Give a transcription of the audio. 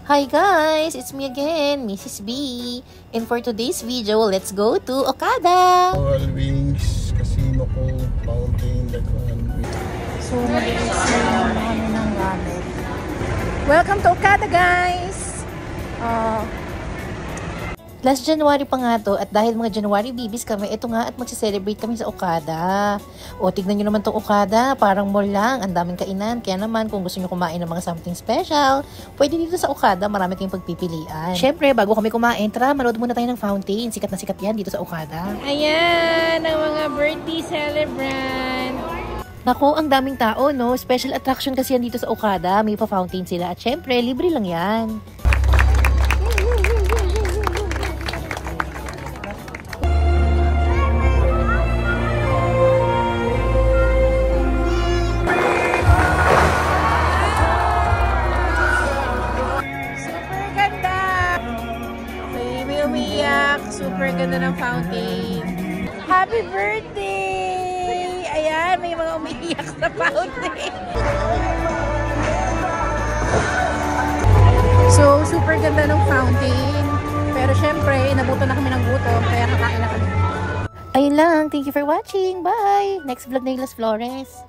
Hi guys! It's me again, Mrs. B. And for today's video, let's go to Okada! Royal Wings, Casino ko, Fountain, Lagwan. So, mag-i-explain namin ng gamit. Welcome to Okada guys! Last January pa nga to at dahil mga January babies kami, ito nga at magse-celebrate kami sa Okada. O, tignan nyo naman tong Okada, parang mall lang, ang daming kainan. Kaya naman, kung gusto nyo kumain ng mga something special, pwede dito sa Okada, marami kayong pagpipilian. Syempre, bago kami kumain, tara, manood muna tayo ng Fountain. Sikat na sikat yan dito sa Okada. Ayan, ang mga birthday celebrant. Naku, ang daming tao, no? Special attraction kasi yan dito sa Okada. May pa-fountain sila at syempre, libre lang yan. Super ganda ng fountain. Happy birthday! Ayan, may mga umiiyak sa fountain. So, super ganda ng fountain. Pero syempre, nabuto na kami ng gutom, kaya kakain na kami. Ayun lang. Thank you for watching. Bye! Next vlog na Las Flores.